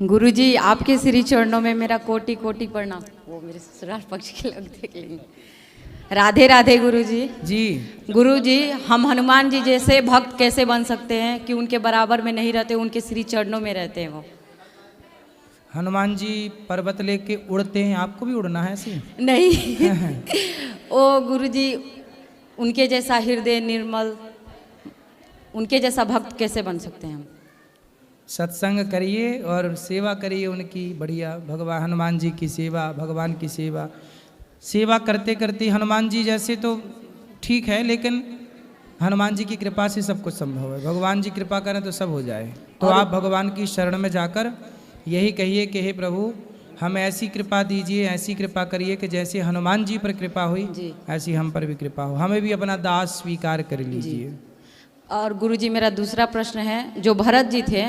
गुरुजी आपके श्री चरणों में मेरा कोटि कोटि प्रणाम। वो मेरे ससुराल पक्ष के लोग देख लेंगे। राधे राधे गुरुजी। जी गुरुजी, हम हनुमान जी जैसे भक्त कैसे बन सकते हैं कि उनके बराबर में नहीं रहते, उनके श्री चरणों में रहते हैं वो। हनुमान जी पर्वत लेके उड़ते हैं, आपको भी उड़ना है ऐसे? नहीं ओ गुरुजी, उनके जैसा हृदय निर्मल, उनके जैसा भक्त कैसे बन सकते हैं हम? सत्संग करिए और सेवा करिए उनकी बढ़िया। भगवान हनुमान जी की सेवा, भगवान की सेवा, सेवा करते करते हनुमान जी जैसे तो ठीक है, लेकिन हनुमान जी की कृपा से सब कुछ संभव है। भगवान जी कृपा करें तो सब हो जाए। तो आप भगवान की शरण में जाकर यही कहिए कि हे प्रभु, हमें ऐसी कृपा दीजिए, ऐसी कृपा करिए कि जैसे हनुमान जी पर कृपा हुई ऐसी हम पर भी कृपा हो, हमें भी अपना दास स्वीकार कर लीजिए। और गुरुजी मेरा दूसरा प्रश्न है, जो भरत जी थे,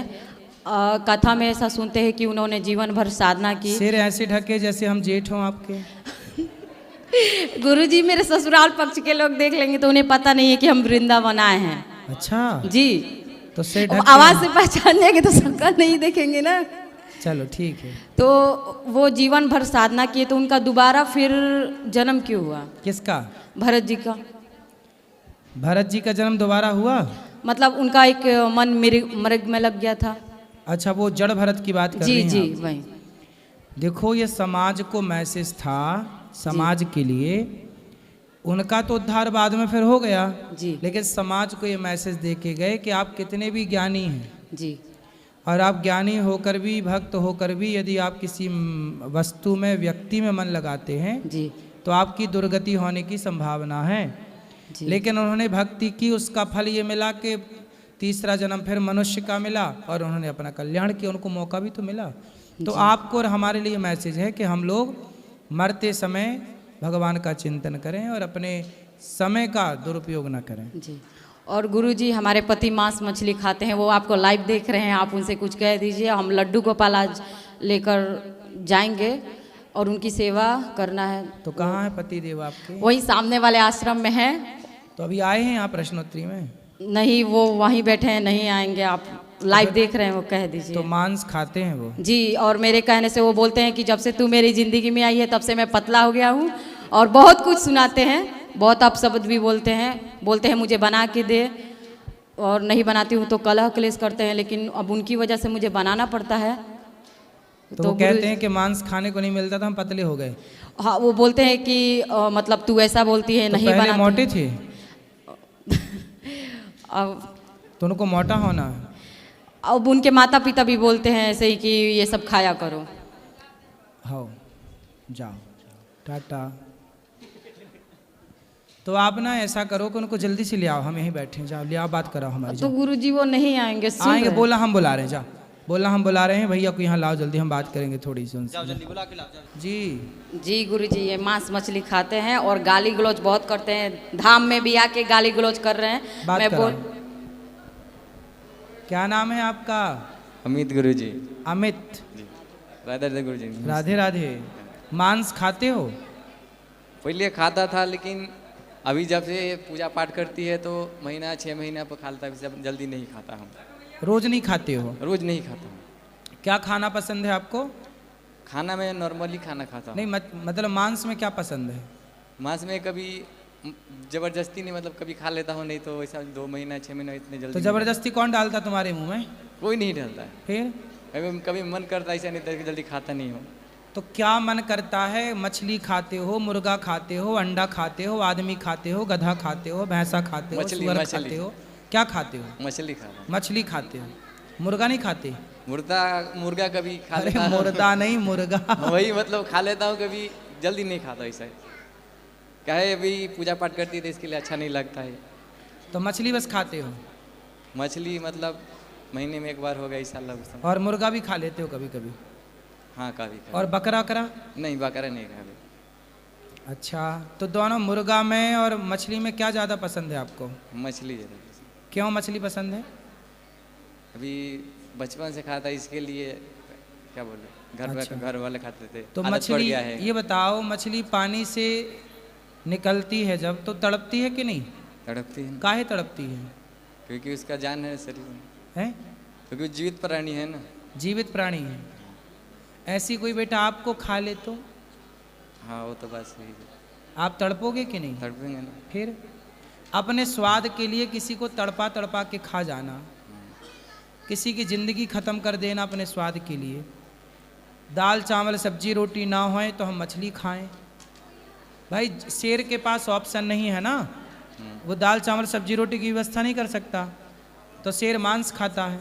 कथा में ऐसा सुनते हैं कि उन्होंने जीवन भर साधना की। सिर ऐसे ढके जैसे हम जेठ हों आपके। गुरुजी मेरे ससुराल पक्ष के लोग देख लेंगे तो उन्हें पता नहीं है कि हम वृंदावन आए हैं। अच्छा जी, तो सिर ढक आवाज से पहचान जाएंगे तो शक्ल नहीं देखेंगे ना। चलो ठीक है। तो वो जीवन भर साधना किए तो उनका दोबारा फिर जन्म क्यों हुआ? किसका? भरत जी का। भरत जी का जन्म दोबारा हुआ? मतलब उनका एक मन मृग में लग गया था। अच्छा, वो जड़ भरत की बात कर जी रही हैं जी आप? वही। देखो, ये समाज को मैसेज था, समाज के लिए। उनका तो उद्धार बाद में फिर हो गया जी, लेकिन समाज को ये मैसेज दे के गए कि आप कितने भी ज्ञानी हैं जी, और आप ज्ञानी होकर भी, भक्त होकर भी, यदि आप किसी वस्तु में, व्यक्ति में मन लगाते हैं जी, तो आपकी दुर्गति होने की संभावना है। जी। लेकिन उन्होंने भक्ति की, उसका फल ये मिला कि तीसरा जन्म फिर मनुष्य का मिला और उन्होंने अपना कल्याण किया, उनको मौका भी तो मिला। तो आपको और हमारे लिए मैसेज है कि हम लोग मरते समय भगवान का चिंतन करें और अपने समय का दुरुपयोग न करें। जी। और गुरुजी, हमारे पति मांस मछली खाते हैं, वो आपको लाइव देख रहे हैं, आप उनसे कुछ कह दीजिए। हम लड्डू गोपाल आज लेकर जाएंगे और उनकी सेवा करना है। तो कहाँ है पति देव आपके? वही सामने वाले आश्रम में है। तो अभी आए हैं आप प्रश्नोत्तरी में? नहीं, वो वहीं बैठे हैं, नहीं आएंगे। आप लाइव देख रहे हैं, वो कह दीजिए। तो मांस खाते हैं वो? जी, और मेरे कहने से वो बोलते हैं कि जब से तू मेरी ज़िंदगी में आई है तब से मैं पतला हो गया हूँ, और बहुत कुछ सुनाते हैं, बहुत अपशब्द भी बोलते हैं मुझे बना के दे, और नहीं बनाती हूँ तो कलह क्लेश करते हैं, लेकिन अब उनकी वजह से मुझे बनाना पड़ता है। तो वो कहते हैं कि मांस खाने को नहीं मिलता था, हम पतले हो गए। हाँ, वो बोलते हैं कि मतलब तू ऐसा बोलती है, तो नहीं पहले बनाती। मोटे थे अब तो उनको मोटा होना है। अब उनके माता पिता भी बोलते हैं ऐसे ही कि ये सब खाया करो। हाँ, जाओ, टाटा। तो आप ना ऐसा करो कि उनको जल्दी से ले आओ, हम यहीं बैठे हैं, जाओ ले आओ, बात कराओ हमारी। तो गुरुजी वो नहीं आएंगे, सुन आएंगे, रहे। बोला हम बुला रहे हैं, जाओ, बोला हम बुला रहे हैं, भैया को यहाँ लाओ जल्दी, हम बात करेंगे थोड़ी सी उनसे। जल्दी बुला के लाओ। जी जी गुरुजी, ये मांस मछली खाते हैं और गाली गलौज बहुत करते हैं, धाम में भी आके गाली गलौज कर रहे हैं। बात मैं कराओ। क्या नाम है आपका? अमित गुरुजी। अमित। जी, राधे राधे गुरुजी। राधे राधे। मांस खाते हो? पहले खाता था, लेकिन अभी जब से पूजा पाठ करती है तो महीना 6 महीना पर खाता है, जल्दी नहीं खाता हूँ। रोज नहीं खाते हो? रोज नहीं खाता हूँ। क्या खाना पसंद है आपको? खाना में नॉर्मली खाना खाता हूँ। नहीं मतलब मांस में क्या पसंद है? मांस में कभी जबरदस्ती नहीं, मतलब कभी खा लेता हूँ, नहीं तो वैसा 2 महीना 6 महीना इतने जल्दी तो जबरदस्ती कौन डालता तुम्हारे मुंह में? कोई नहीं डालता है। फिर कभी कभी मन करता है, ऐसा नहीं तो जल्दी खाता नहीं हूँ। तो क्या मन करता है? मछली खाते हो, मुर्गा खाते हो, अंडा खाते हो, आदमी खाते हो, गधा खाते हो, भैंसा खाते हो, सुअर खाते हो, क्या खाते हो? मछली खाता हूँ। मछली खाते हो, मुर्गा नहीं खाते? मुर्गा कभी खा अरे लेता हूँ। मुर्दा नहीं, मुर्गा। वही मतलब खा लेता हूँ, कभी जल्दी नहीं खाता ऐसा। क्या है, अभी पूजा पाठ करती है तो इसके लिए अच्छा नहीं लगता है। तो मछली बस खाते हो? मछली मतलब महीने में 1 बार हो गया इस साल। और मुर्गा भी खा लेते हो कभी कभी? हाँ, कभी और बकरा वकरा? नहीं, बकरा नहीं खा। अच्छा, तो दोनों मुर्गा में और मछली में क्या ज़्यादा पसंद है आपको? मछली ज़्यादा पसंद। क्यों मछली पसंद है? अभी बचपन से खाता है, इसके लिए क्या बोले, अच्छा। घर वाले खाते थे तो आदत पड़ मछली, गया है। ये बताओ, मछली पानी से निकलती है जब, तो तड़पती है कि नहीं? तड़पती है, काहे तड़पती है? क्योंकि उसका जान है शरीर में, हैं? क्योंकि वो जीवित प्राणी है ना। जीवित प्राणी है। ऐसी कोई बेटा आपको खा ले तो हाँ वो तो बात सही है। आप तड़पोगे कि नहीं? तड़पेंगे ना। फिर अपने स्वाद के लिए किसी को तड़पा तड़पा के खा जाना, किसी की ज़िंदगी ख़त्म कर देना अपने स्वाद के लिए। दाल चावल सब्जी रोटी ना होए तो हम मछली खाएं। भाई शेर के पास ऑप्शन नहीं है ना, वो दाल चावल सब्जी रोटी की व्यवस्था नहीं कर सकता, तो शेर मांस खाता है।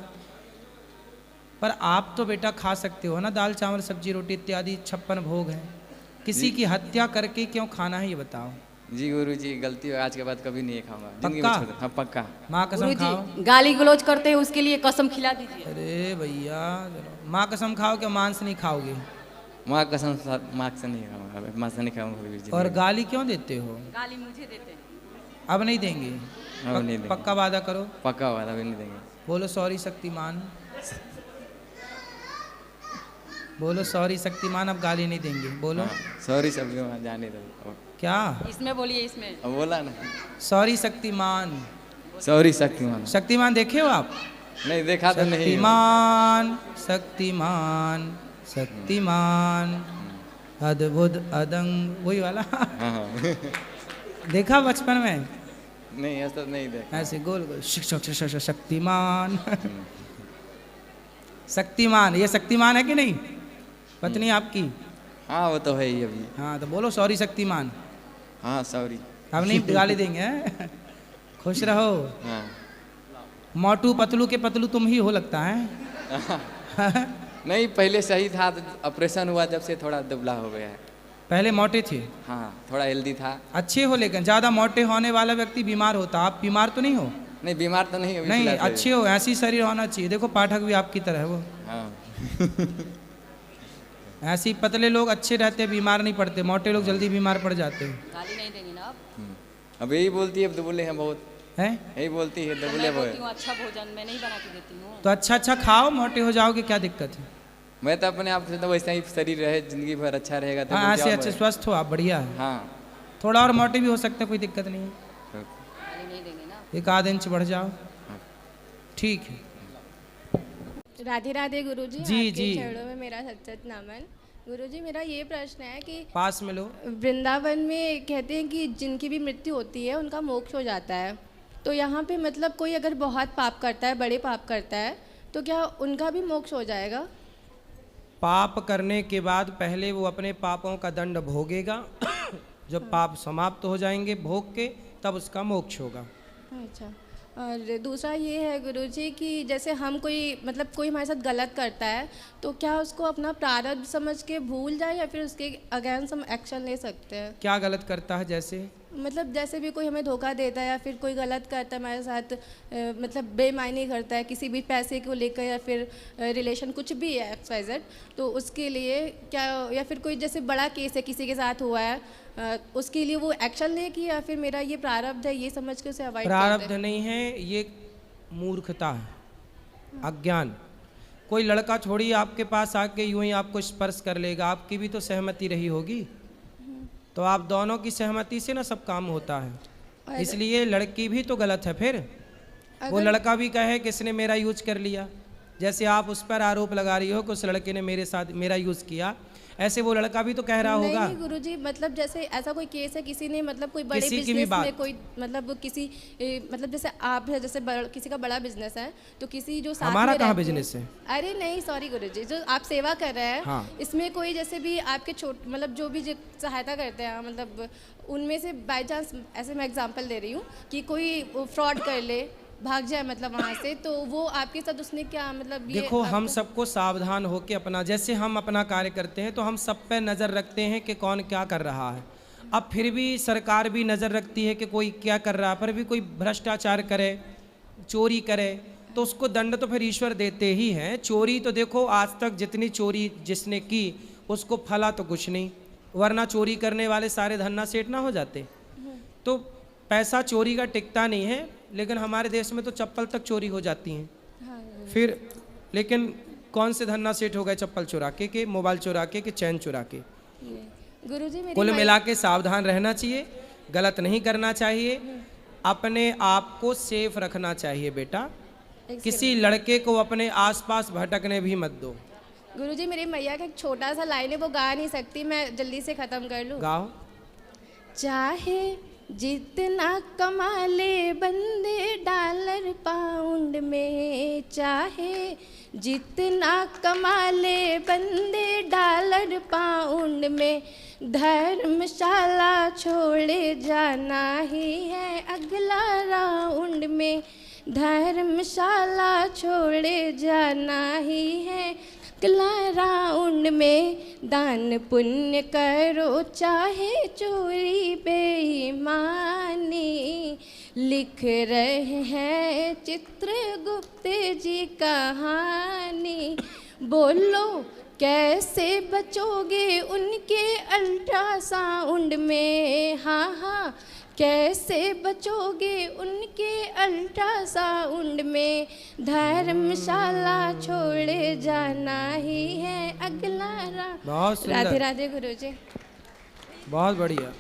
पर आप तो बेटा खा सकते हो ना दाल चावल सब्जी रोटी इत्यादि 56 भोग हैं। किसी की हत्या करके क्यों खाना है ये बताओ? जी गुरु जी गलती हो, आज के बाद कभी नहीं खाऊंगा जिंदगी में पक्का? छोड़। हाँ पक्का। माँ कसम खाओ। गुरुजी गाली गलौज करते हैं उसके लिए कसम खिला दीजिए। अरे भैया चलो, माँ कसम खाओ कि मांस नहीं खाओगे? माँ कसम माँ से नहीं खाऊंगा, माँ से नहीं खाऊंगा कभी भी। और गाली क्यों देते हो? गाली मुझे देते हैं। अब नहीं देंगे? अब नहीं देंगे। पक्का वादा करो। पक्का वादा अभी नहीं देंगे। बोलो सॉरी शक्तिमान, बोलो सॉरी शक्तिमान, अब गाली नहीं देंगे। बोलो सॉरी सब जाने दो। क्या? इसमें बोलिए, इसमें अब बोला ना सॉरी शक्तिमान। सॉरी शक्तिमान। शक्तिमान देखे हो आप? नहीं देखा तो नहीं। शक्तिमान शक्तिमान शक्तिमान अद्भुत अदंग, वही वाला हाँ हाँ। देखा बचपन में? नहीं ऐसा तो नहीं देखा। ऐसे गोल गोल शक्तिमान शक्तिमान, ये शक्तिमान है कि नहीं पत्नी आपकी? हाँ वो तो है ही अभी। हाँ तो बोलो सॉरी शक्तिमान। हाँ सॉरी। अब नहीं गाली देंगे हैं? खुश रहो। हाँ मोटू पतलू के पतलू तुम ही हो लगता है। नहीं पहले सही था, ऑपरेशन हुआ जब से थोड़ा दुबला हो गया है। पहले मोटे थे? हाँ थोड़ा हेल्दी था। अच्छे हो, लेकिन ज़्यादा मोटे होने वाला व्यक्ति बीमार होता। आप बीमार तो नहीं हो? नहीं बीमार तो नहीं अभी नहीं फिलहाल तो। अच्छे हो, ऐसी शरीर होना चाहिए। देखो पाठक भी आपकी तरह है वो। हाँ ऐसे ही पतले लोग अच्छे रहते हैं, बीमार नहीं पड़ते। मोटे लोग जल्दी बीमार पड़ जाते हैं। गाली नहीं देंगे ना आप? अब यही बोलती है, अब दुबले हैं बहुत। हैं? यही बोलती है दुबले मैं बहुत। बोलती हूँ अच्छा भोजन मैं नहीं बना के देती हूँ। तो अच्छा अच्छा खाओ, मोटे हो जाओगे, क्या दिक्कत है? मैं तो अपने आप से तो वैसा ही शरीर रहे, जिंदगी भर अच्छा रहेगा तो हाँ वो ऐसे जॉब अच्छे है। स्वस्थ हो आप, बढ़िया है। हाँ थोड़ा और मोटे भी हो सकते हैं, कोई दिक्कत नहीं है। गाली नहीं देंगे ना? 1 इंच बढ़ जाओ, ठीक है। राधे राधे गुरुजी। जी, आपके जी। चरणों में मेरा सच्चत नमन। गुरुजी मेरा ये प्रश्न है कि पास में लो। वृंदावन में कहते हैं कि जिनकी भी मृत्यु होती है उनका मोक्ष हो जाता है, तो यहाँ पे मतलब कोई अगर बहुत पाप करता है, बड़े पाप करता है, तो क्या उनका भी मोक्ष हो जाएगा? पाप करने के बाद पहले वो अपने पापों का दंड भोगेगा। जब पाप समाप्त हो जाएंगे भोग के, तब उसका मोक्ष होगा। अच्छा, और दूसरा ये है गुरुजी कि जैसे हम कोई मतलब कोई हमारे साथ गलत करता है, तो क्या उसको अपना प्रारब्ध समझ के भूल जाए या फिर उसके अगेंस्ट हम एक्शन ले सकते हैं? क्या गलत करता है? जैसे मतलब जैसे भी कोई हमें धोखा देता है या फिर कोई गलत करता है हमारे साथ, मतलब बेईमानी करता है किसी भी पैसे को लेकर या फिर रिलेशन कुछ भी है XYZ, तो उसके लिए क्या, या फिर कोई जैसे बड़ा केस है किसी के साथ हुआ है, उसके लिए वो एक्शन ले कि या फिर मेरा ये प्रारब्ध है ये समझ के उसे अवॉइड प्रारब्ध नहीं है, ये मूर्खता है, अज्ञान। कोई लड़का छोड़िए आपके पास आके यूं ही आपको स्पर्श कर लेगा, आपकी भी तो सहमति रही होगी, तो आप दोनों की सहमति से ना सब काम होता है। इसलिए लड़की भी तो गलत है। फिर वो लड़का भी कहे कि इसने मेरा यूज कर लिया, जैसे आप उस पर आरोप लगा रही हो कि उस लड़के ने मेरे साथ मेरा यूज किया, ऐसे वो लड़का भी तो कह रहा होगा। नहीं गुरुजी, मतलब जैसे ऐसा कोई केस है किसी ने मतलब कोई बड़े किसी की भी बिजनेस बात। में कोई मतलब किसी मतलब जैसे आप है, जैसे किसी का बड़ा बिजनेस है, तो किसी जो साथ हमारा में कहाँ रहते हैं- बिजनेस है? अरे नहीं सॉरी गुरुजी, जो आप सेवा कर रहे हैं हाँ। इसमें कोई जैसे भी आपके मतलब जो भी सहायता करते हैं, मतलब उनमें से बाई चांस, ऐसे मैं एग्जाम्पल दे रही हूँ कि कोई फ्रॉड कर ले, भाग जाए मतलब वहाँ से, तो वो आपके साथ उसने क्या मतलब ये देखो हम आपको- सबको सावधान होकर अपना, जैसे हम अपना कार्य करते हैं तो हम सब पे नज़र रखते हैं कि कौन क्या कर रहा है। अब फिर भी सरकार भी नज़र रखती है कि कोई क्या कर रहा है, पर भी कोई भ्रष्टाचार करे, चोरी करे, तो उसको दंड तो फिर ईश्वर देते ही हैं। चोरी तो देखो आज तक जितनी चोरी जिसने की उसको फला तो कुछ नहीं, वरना चोरी करने वाले सारे धन्ना सेठ ना हो जाते। तो पैसा चोरी का टिकता नहीं है, लेकिन हमारे देश में तो चप्पल तक चोरी हो जाती हैं। हाँ, फिर लेकिन कौन से धन्ना सेठ हो गए चप्पल चुरा के मोबाइल चुरा के चैन चुरा के। गुरुजी मेरी कुल माई- मिला के सावधान रहना चाहिए, गलत नहीं करना चाहिए, अपने आप को सेफ रखना चाहिए बेटा। एक किसी लड़के को अपने आसपास भटकने भी मत दो। गुरुजी मेरी मैया का एक छोटा सा लाइन है, वो गा नहीं सकती, मैं जल्दी से ख़त्म कर लूँ। गाओ। चाहे जितना कमा ले बंदे डॉलर पाउंड में, चाहे जितना कमा ले बंदे डॉलर पाउंड में, धर्मशाला छोड़े जाना ही है अगला राउंड में, धर्मशाला छोड़े जाना ही है अगला राउंड में। दान पुण्य करो चाहे चोरी बेईमानी, लिख रहे हैं चित्रगुप्त जी कहानी। बोलो कैसे बचोगे उनके अल्ट्रासाउंड में, हाँ हाँ कैसे बचोगे उनके अल्ट्रासाउंड में, धर्मशाला छोड़े जाना ही है अगला बहुत सुंदर। राधे राधे गुरुजी। बहुत बढ़िया।